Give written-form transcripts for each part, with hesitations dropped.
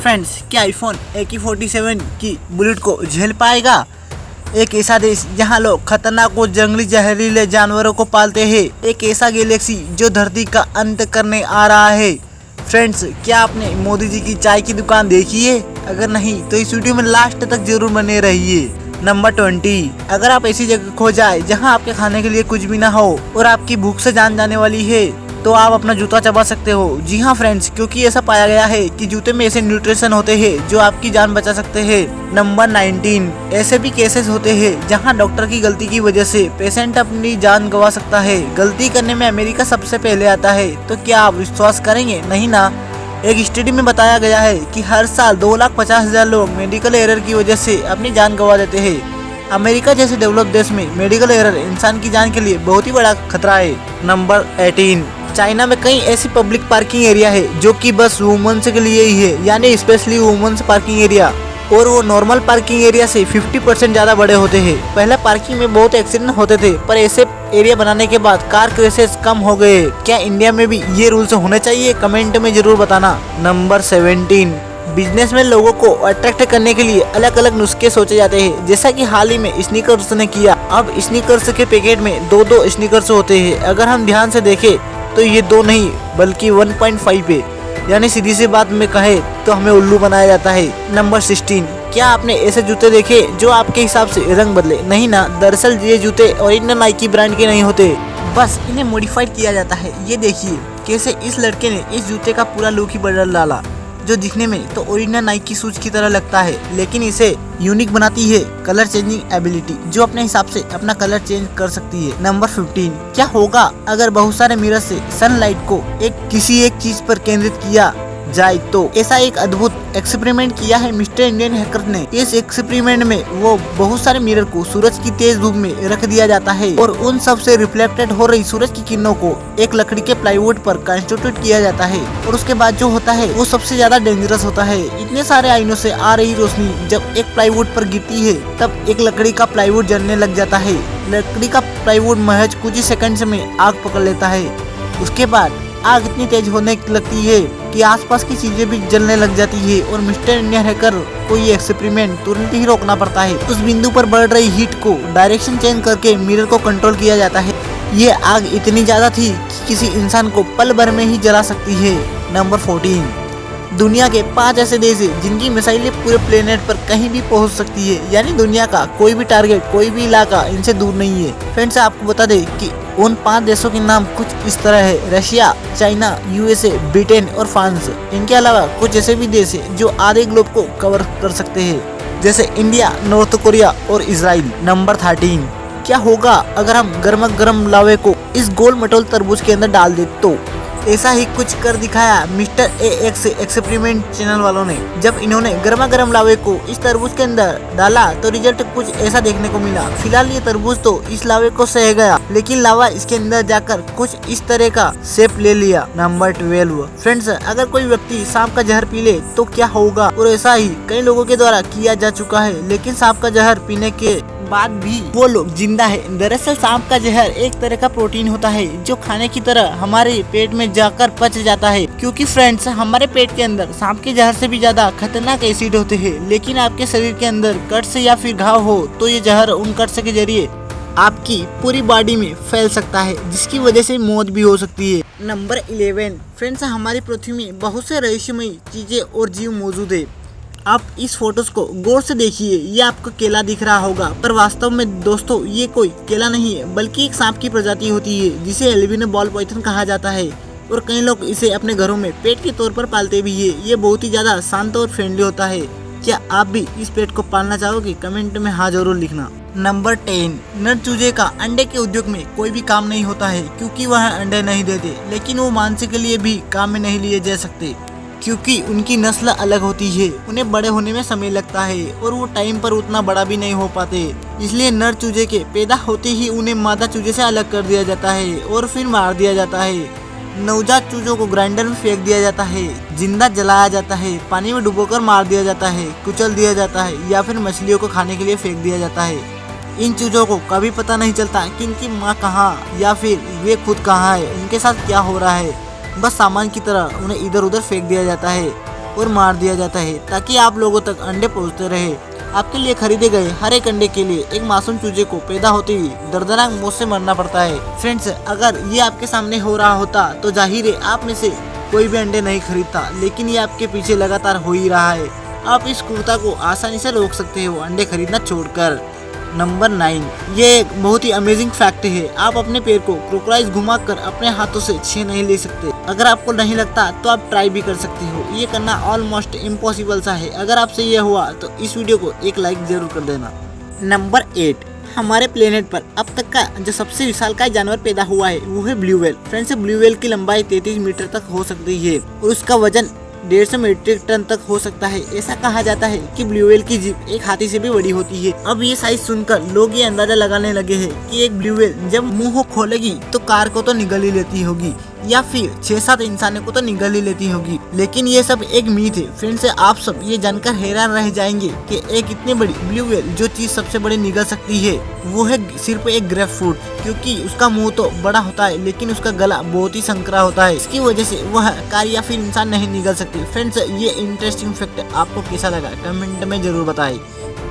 Friends, क्या iPhone AK-47 की bullet को झेल पाएगा? एक ऐसा देश जहां लोग खतरनाक और जंगली जहरीले जानवरों को पालते हैं, एक ऐसा गैलेक्सी जो धरती का अंत करने आ रहा है। फ्रेंड्स, क्या आपने मोदी जी की चाय की दुकान देखी है? अगर नहीं तो इस वीडियो में लास्ट तक जरूर बने रहिए। नंबर 20, अगर आप ऐसी जगह खो जाए जहां आपके खाने के लिए कुछ भी ना हो और आपकी भूख से जान जाने वाली है, तो आप अपना जूता चबा सकते हो। जी हाँ फ्रेंड्स, क्योंकि ऐसा पाया गया है कि जूते में ऐसे न्यूट्रिशन होते हैं जो आपकी जान बचा सकते हैं। नंबर 19, ऐसे भी केसेस होते हैं जहां डॉक्टर की गलती की वजह से पेशेंट अपनी जान गंवा सकता है। गलती करने में अमेरिका सबसे पहले आता है, तो क्या आप विश्वास करेंगे? नहीं ना। एक स्टडी में बताया गया है कि हर साल 2,50,000 लोग मेडिकल एरर की वजह से अपनी जान गंवा देते हैं। अमेरिका जैसे डेवलप देश में मेडिकल एरर इंसान की जान के लिए बहुत ही बड़ा खतरा है। नंबर 18, चाइना में कई ऐसी पब्लिक पार्किंग एरिया है जो कि बस वुमेन्स के लिए ही है, यानी स्पेशली वुमेन्स पार्किंग एरिया, और वो नॉर्मल पार्किंग एरिया से 50% ज्यादा बड़े होते हैं। पहले पार्किंग में बहुत एक्सीडेंट होते थे, पर ऐसे एरिया बनाने के बाद कार क्रैशेस कम हो गए। क्या इंडिया में भी ये रूल्स होने चाहिए? कमेंट में जरूर बताना। नंबर 17, बिजनेस में लोगों को अट्रैक्ट करने के लिए अलग अलग नुस्खे सोचे जाते हैं, जैसा कि हाल ही में स्नीकर्स ने किया। अब स्नीकर्स के पैकेट में दो स्नीकर्स होते हैं। अगर हम ध्यान से देखें तो ये 2 नहीं बल्कि 1.5 है, यानी सीधी सी बात में कहे तो हमें उल्लू बनाया जाता है। नंबर 16, क्या आपने ऐसे जूते देखे जो आपके हिसाब से रंग बदले? नहीं ना। दरअसल ये जूते ओरिजिनल नाइकी ब्रांड के नहीं होते, बस इन्हें मॉडिफाइड किया जाता है। ये देखिए कैसे इस लड़के ने इस जूते का पूरा लुक ही बदल डाला, जो दिखने में तो ओरिजिनल नाइकी शूज की तरह लगता है, लेकिन इसे यूनिक बनाती है कलर चेंजिंग एबिलिटी, जो अपने हिसाब से अपना कलर चेंज कर सकती है। नंबर 15, क्या होगा अगर बहुत सारे मिरर से सनलाइट को किसी एक चीज पर केंद्रित किया जाए? तो ऐसा एक अद्भुत एक्सपेरिमेंट किया है मिस्टर इंडियन हैकर ने। इस एक्सपेरिमेंट में वो बहुत सारे मिरर को सूरज की तेज धूप में रख दिया जाता है और उन सब से रिफ्लेक्टेड हो रही सूरज की किरणों को एक लकड़ी के प्लाईवुड पर कंस्टिट्यूट किया जाता है, और उसके बाद जो होता है वो सबसे ज्यादा डेंजरस होता है। इतने सारे आईनों से आ रही रोशनी जब एक प्लाईवुड पर गिरती है, तब एक लकड़ी का प्लाईवुड जलने लग जाता है। लकड़ी का प्लाईवुड महज कुछ ही सेकंड्स में आग पकड़ लेता है। उसके बाद आग इतनी तेज होने लगती है कि आसपास की चीजें भी जलने लग जाती है, और मिस्टर इंडियन हैकर को ये एक्सपेरिमेंट तुरंत ही रोकना पड़ता है। उस बिंदु पर बढ़ रही हीट को डायरेक्शन चेंज करके मिरर को कंट्रोल किया जाता है। ये आग इतनी ज्यादा थी कि किसी इंसान को पल भर में ही जला सकती है। नंबर 14, दुनिया के 5 ऐसे देश हैं जिनकी मिसाइलें पूरे प्लेनेट पर कहीं भी पहुंच सकती है, यानी दुनिया का कोई भी टारगेट, कोई भी इलाका इनसे दूर नहीं है। फ्रेंड्स, आपको बता दें कि उन 5 देशों के नाम कुछ इस तरह है: रशिया, चाइना, USA, ब्रिटेन और फ्रांस। इनके अलावा कुछ ऐसे भी देश है जो आधे ग्लोब को कवर कर सकते हैं, जैसे इंडिया, नॉर्थ कोरिया और इजराइल। नंबर 13, क्या होगा अगर हम गर्मा गर्म लावे को इस गोल मटोल तरबूज के अंदर डाल दे? तो ऐसा ही कुछ कर दिखाया मिस्टर AX एक्सपेरिमेंट चैनल वालों ने। जब इन्होंने गर्मा गर्म लावे को इस तरबूज के अंदर डाला तो रिजल्ट कुछ ऐसा देखने को मिला। फिलहाल ये तरबूज तो इस लावे को सह गया, लेकिन लावा इसके अंदर जाकर कुछ इस तरह का शेप ले लिया। नंबर 12, फ्रेंड्स, अगर कोई व्यक्ति सांप का जहर पी ले तो क्या होगा? और ऐसा ही कई लोगों के द्वारा किया जा चुका है, लेकिन सांप का जहर पीने के बाद भी वो लोग जिंदा है। दरअसल सांप का जहर एक तरह का प्रोटीन होता है जो खाने की तरह हमारे पेट में जाकर पच जाता है, क्योंकि फ्रेंड्स, हमारे पेट के अंदर सांप के जहर से भी ज्यादा खतरनाक एसिड होते हैं। लेकिन आपके शरीर के अंदर कट्स या फिर घाव हो तो ये जहर उन कट्स के जरिए आपकी पूरी बॉडी में फैल सकता है, जिसकी वजह से मौत भी हो सकती है। नंबर 11, फ्रेंड्स, हमारी पृथ्वी में बहुत से रहस्यमयी चीजें और जीव मौजूद है। आप इस फोटोज को गौर से देखिए, ये आपको केला दिख रहा होगा, पर वास्तव में दोस्तों ये कोई केला नहीं है, बल्कि एक सांप की प्रजाति होती है जिसे एल्बिनो बॉल पाइथन कहा जाता है, और कई लोग इसे अपने घरों में पेट के तौर पर पालते भी है। ये बहुत ही ज्यादा शांत और फ्रेंडली होता है। क्या आप भी इस पेट को पालना चाहोगे? कमेंट में हाँ जरूर लिखना। नंबर 10, नर चूजे का अंडे के उद्योग में कोई भी काम नहीं होता है, क्योंकि वह अंडे नहीं देते, लेकिन वो मांस के लिए भी काम में नहीं लिए जा सकते, क्योंकि उनकी नस्ल अलग होती है। उन्हें बड़े होने में समय लगता है और वो टाइम पर उतना बड़ा भी नहीं हो पाते। इसलिए नर चूजे के पैदा होते ही उन्हें मादा चूजे से अलग कर दिया जाता है और फिर मार दिया जाता है। नवजात चूजों को ग्राइंडर में फेंक दिया जाता है, जिंदा जलाया जाता है, पानी में डुबोकर मार दिया जाता है, कुचल दिया जाता है, या फिर मछलियों को खाने के लिए फेंक दिया जाता है। इन चूजों को कभी पता नहीं चलता कि इनकी माँ कहाँ या फिर वे खुद कहाँ है, उनके साथ क्या हो रहा है। बस सामान की तरह उन्हें इधर उधर फेंक दिया जाता है और मार दिया जाता है ताकि आप लोगों तक अंडे पहुंचते रहे। आपके लिए खरीदे गए हर एक अंडे के लिए एक मासूम चूजे को पैदा होते ही दर्दनाक मौत से मरना पड़ता है। फ्रेंड्स, अगर ये आपके सामने हो रहा होता तो जाहिर है आप में से कोई भी अंडे नहीं खरीदता, लेकिन ये आपके पीछे लगातार हो ही रहा है। आप इस क्रूरता को आसानी से रोक सकते हो अंडे खरीदना छोड़कर। नंबर 9, ये एक बहुत ही अमेजिंग फैक्ट है। आप अपने पैर को क्लॉकवाइज घुमाकर अपने हाथों से छीन नहीं ले सकते। अगर आपको नहीं लगता तो आप ट्राई भी कर सकते हो। ये करना ऑलमोस्ट इम्पॉसिबल सा है। अगर आपसे ये हुआ तो इस वीडियो को एक लाइक जरूर कर देना। नंबर 8, हमारे प्लेनेट पर अब तक का जो सबसे विशालकाय जानवर पैदा हुआ है वो है blue whale. Friends, blue whale की लंबाई 33 मीटर तक हो सकती है और उसका वजन 150 मीट्रिक टन तक हो सकता है। ऐसा कहा जाता है कि ब्लू व्हेल की जीभ एक हाथी से भी बड़ी होती है। अब ये साइज सुनकर लोग ये अंदाजा लगाने लगे हैं कि एक ब्लू व्हेल जब मुंह खोलेगी तो कार को तो निगल ही लेती होगी या फिर 6-7 इंसानों को तो निगल ही लेती होगी। लेकिन ये सब एक मीथ है। फ्रेंड्स, आप सब ये जानकर हैरान रह जाएंगे कि एक इतनी बड़ी ब्लू व्हेल जो चीज सबसे बड़ी निगल सकती है वो है सिर्फ एक ग्रेप फ्रूट, क्योंकि उसका मुंह तो बड़ा होता है लेकिन उसका गला बहुत ही संकरा होता है। इसकी वजह से वह कार या फिर इंसान नहीं निगल सकती। फ्रेंड्स, ये इंटरेस्टिंग फैक्ट आपको कैसा लगा कमेंट में जरूर बताएं।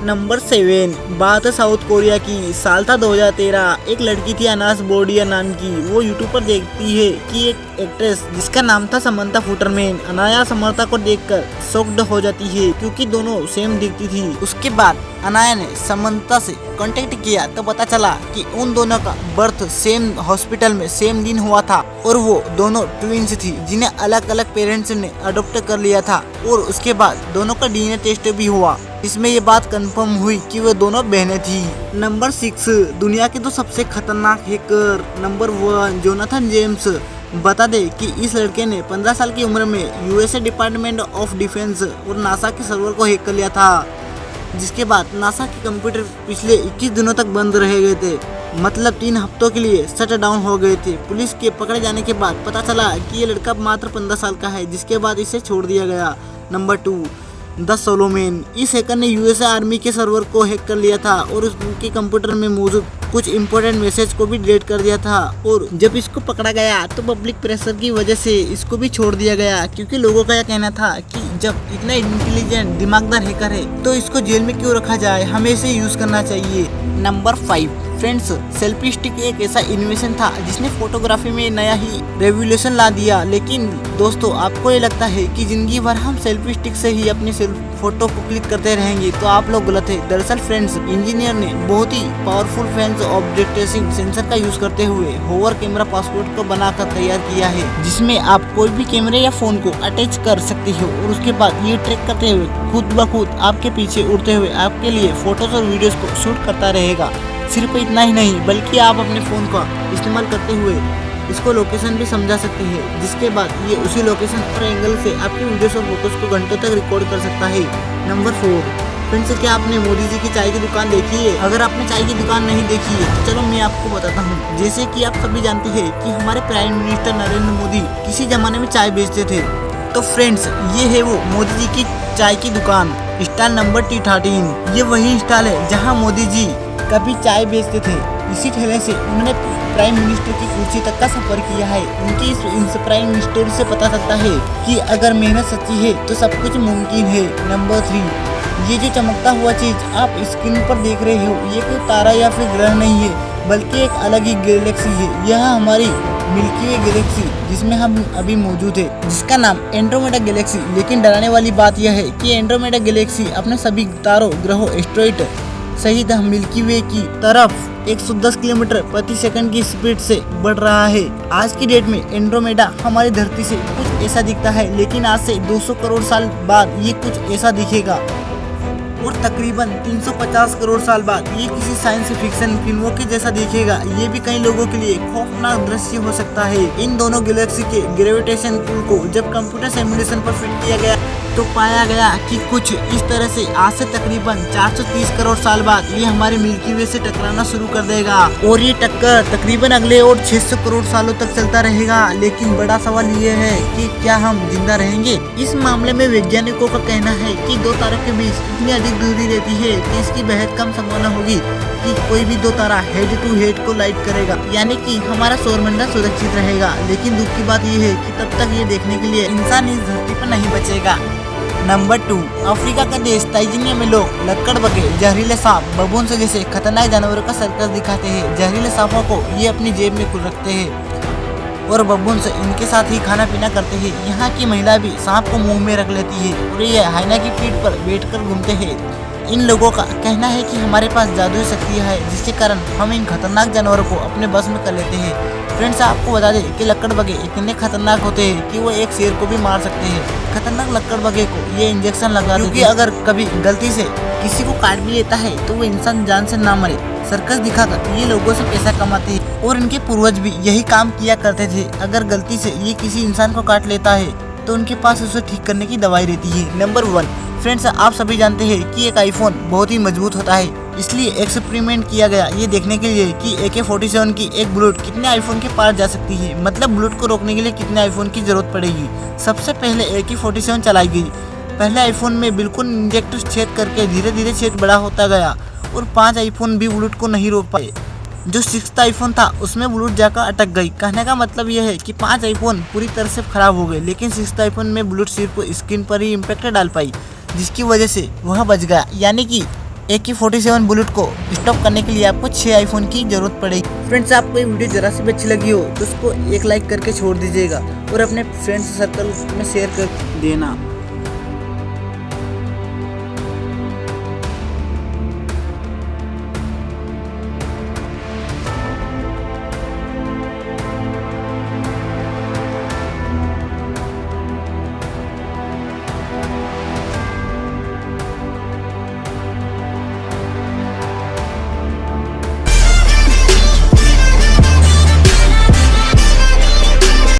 नंबर 7, बात है साउथ कोरिया की। साल था 2013। एक लड़की थी अनास बोर्डिया नाम की। वो यूट्यूब पर देखती है कि एक एक्ट्रेस जिसका नाम था समंता फुटरमैन अनाया समर्था को देखकर शॉक्ड हो जाती है क्योंकि दोनों सेम दिखती थी। उसके बाद अनाया ने समंता से कांटेक्ट किया तो पता चला कि उन दोनों का बर्थ सेम हॉस्पिटल में सेम दिन हुआ था और वो दोनों ट्विंस थी जिन्हें अलग अलग पेरेंट्स ने अडॉप्ट कर लिया था। और उसके बाद दोनों का डीएनए टेस्ट भी हुआ, इसमें ये बात कंफर्म हुई कि वो दोनों बहनें थी। नंबर 6, दुनिया के 2 सबसे खतरनाक हैकर। Number 1, Jonathan James. बता दे कि इस लड़के ने 15 साल की उम्र में यूएसए डिपार्टमेंट ऑफ डिफेंस और नासा के सर्वर को हैक कर लिया था, जिसके बाद नासा के कंप्यूटर पिछले 21 दिनों तक बंद रह गए थे। मतलब 3 हफ्तों के लिए शट डाउन हो गए थे। पुलिस के पकड़े जाने के बाद पता चला कि ये लड़का मात्र 15 साल का है, जिसके बाद इसे छोड़ दिया गया। Number 2, the Solomon. इस हैकर ने यूएसए आर्मी के सर्वर को हैक कर लिया था और उसके कंप्यूटर में मौजूद कुछ इंपॉर्टेंट मैसेज को भी डिलीट कर दिया था। और जब इसको पकड़ा गया तो पब्लिक प्रेशर की वजह से इसको भी छोड़ दिया गया, क्योंकि लोगों का यह कहना था कि जब इतना इंटेलिजेंट दिमागदार हैकर है तो इसको जेल में क्यों रखा जाए, हमें इसे यूज करना चाहिए। नंबर 5, फ्रेंड्स, सेल्फी स्टिक एक ऐसा इन्वेंशन था जिसने फोटोग्राफी में नया ही रेवोल्यूशन ला दिया। लेकिन दोस्तों, आपको ये लगता है कि जिंदगी भर हम सेल्फी स्टिक से ही अपनी फोटो को क्लिक करते रहेंगे, तो आप लोग गलत है। दरअसल फ्रेंड्स, इंजीनियर ने बहुत ही powerful friends object tracing sensor का यूज करते हुए होवर कैमरा पासपोर्ट को बनाकर तैयार किया है, जिसमें आप कोई भी कैमरे या फोन को अटैच कर सकते हो और उसके बाद ये ट्रैक करते हुए खुद ब खुद आपके पीछे उड़ते हुए आपके लिए फोटोज और वीडियोस को शूट करता रहेगा। सिर्फ इतना ही नहीं, बल्कि आप अपने फ़ोन का इस्तेमाल करते हुए इसको लोकेशन भी समझा सकते हैं, जिसके बाद ये उसी लोकेशन और एंगल से आपकी वीडियोस और फोटोज को घंटों तक रिकॉर्ड कर सकता है। नंबर 4, फ्रेंड्स, क्या आपने मोदी जी की चाय की दुकान देखी है? अगर आपने चाय की दुकान नहीं देखी है तो चलो मैं आपको बताता हूँ। जैसे कि आप सभी जानते हैं कि हमारे प्राइम मिनिस्टर नरेंद्र मोदी किसी जमाने में चाय बेचते थे। तो फ्रेंड्स, ये है वो मोदी जी की चाय की दुकान, स्टॉल नंबर T13। ये वही स्टॉल है जहाँ मोदी जी कभी चाय बेचते थे। इसी ठेले से उन्होंने प्राइम मिनिस्टर की कुर्सी तक का सफर किया है। उनकी इस प्राइम मिनिस्टर से पता चलता है कि अगर मेहनत सच्ची है तो सब कुछ मुमकिन है। नंबर 3, ये जो चमकता हुआ चीज आप स्क्रीन पर देख रहे हो, ये कोई तारा या फिर ग्रह नहीं है, बल्कि एक अलग ही गैलेक्सी है। यह हमारी मिल्की वे गैलेक्सी जिसमें हम अभी मौजूद है, जिसका नाम एंड्रोमेडा गैलेक्सी। लेकिन डराने वाली बात यह है कि एंड्रोमेडा गैलेक्सी अपने सभी तारों, ग्रहों, एस्टेरॉइड सहित मिल्की वे की तरफ 110 किलोमीटर प्रति सेकंड की स्पीड से बढ़ रहा है। आज की डेट में एंड्रोमेडा हमारी धरती से कुछ ऐसा दिखता है, लेकिन आज से 200 करोड़ साल बाद ये कुछ ऐसा दिखेगा और तकरीबन 350 करोड़ साल बाद ये किसी साइंस फिक्शन फिल्मों के जैसा दिखेगा। ये भी कई लोगों के लिए खौफनाक दृश्य हो सकता है। इन दोनों गैलेक्सी के ग्रेविटेशन पुल को जब कंप्यूटर सिमुलेशन पर फिट किया गया तो पाया गया कि कुछ इस तरह से आज से तकरीबन 430 करोड़ साल बाद ये हमारे मिल्की वे से टकराना शुरू कर देगा और ये टक्कर तकरीबन अगले और 600 करोड़ सालों तक चलता रहेगा। लेकिन बड़ा सवाल ये है कि क्या हम जिंदा रहेंगे? इस मामले में वैज्ञानिकों का कहना है कि 2 तारों के बीच इतनी अधिक दूरी रहती है कि इसकी बेहद कम संभावना होगी कि कोई भी 2 तारा हेड टू हेड को लाइट करेगा, यानी कि हमारा सौरमंडल सुरक्षित रहेगा। लेकिन दुख की बात यह है कि तब तक ये देखने के लिए इंसान इस धरती पर नहीं बचेगा। नंबर 2, अफ्रीका का देश तांजानिया में लोग लकड़बग्घे, जहरीले सांप, बबून जैसे खतरनाक जानवरों का सर्कस दिखाते हैं। जहरीले सांपों को ये अपनी जेब में रखते हैं और बबून से इनके साथ ही खाना पीना करते हैं। यहाँ की महिला भी सांप को मुंह में रख लेती है और ये हाइना की पीठ पर बैठकर घूमते हैं। इन लोगों का कहना है कि हमारे पास जादुई शक्तियाँ है, जिसके कारण हम इन खतरनाक जानवरों को अपने बस में कर लेते हैं। फ्रेंड्स, आपको बता दें कि लकड़बग्घे इतने खतरनाक होते हैं कि वो एक शेर को भी मार सकते हैं। खतरनाक लकड़बग्घे को ये इंजेक्शन लगा देते हैं, क्योंकि अगर कभी गलती से किसी को काट भी लेता है तो वो इंसान जान से ना मरे। सर्कस दिखाकर ये लोगों से पैसा कमाते हैं और इनके पूर्वज भी यही काम किया करते थे। अगर गलती से ये किसी इंसान को काट लेता है तो उनके पास उसे ठीक करने की दवाई रहती है। नंबर 1, फ्रेंड्स, आप सभी जानते हैं कि एक आईफोन बहुत ही मजबूत होता है, इसलिए एक्सपेरिमेंट किया गया ये देखने के लिए कि AK-47 की एक बुलेट कितने आईफोन के पार जा सकती है, मतलब बुलेट को रोकने के लिए कितने आईफोन की जरूरत पड़ेगी। सबसे पहले AK-47 चलाई गई। पहले आईफोन में बिल्कुल इंजेक्ट छेद करके धीरे धीरे छेद बड़ा होता गया और 5 आईफोन भी बुलेट को नहीं रोक पाए। जो 6th आईफोन था उसमें बुलेट जाकर अटक गई। कहने का मतलब यह है कि 5 आईफोन पूरी तरह से खराब हो गए, लेकिन 6th आईफोन में बुलेट सिर्फ स्क्रीन पर ही इम्पैक्ट डाल पाई, जिसकी वजह से वह बच गया। यानी कि AK-47 बुलेट को स्टॉप करने के लिए आपको 6 आईफोन की जरूरत पड़ेगी। फ्रेंड्स, आपको ये वीडियो जरा सी भी अच्छी लगी हो तो उसको एक लाइक करके छोड़ दीजिएगा और अपने फ्रेंड्स सर्कल में शेयर कर देना।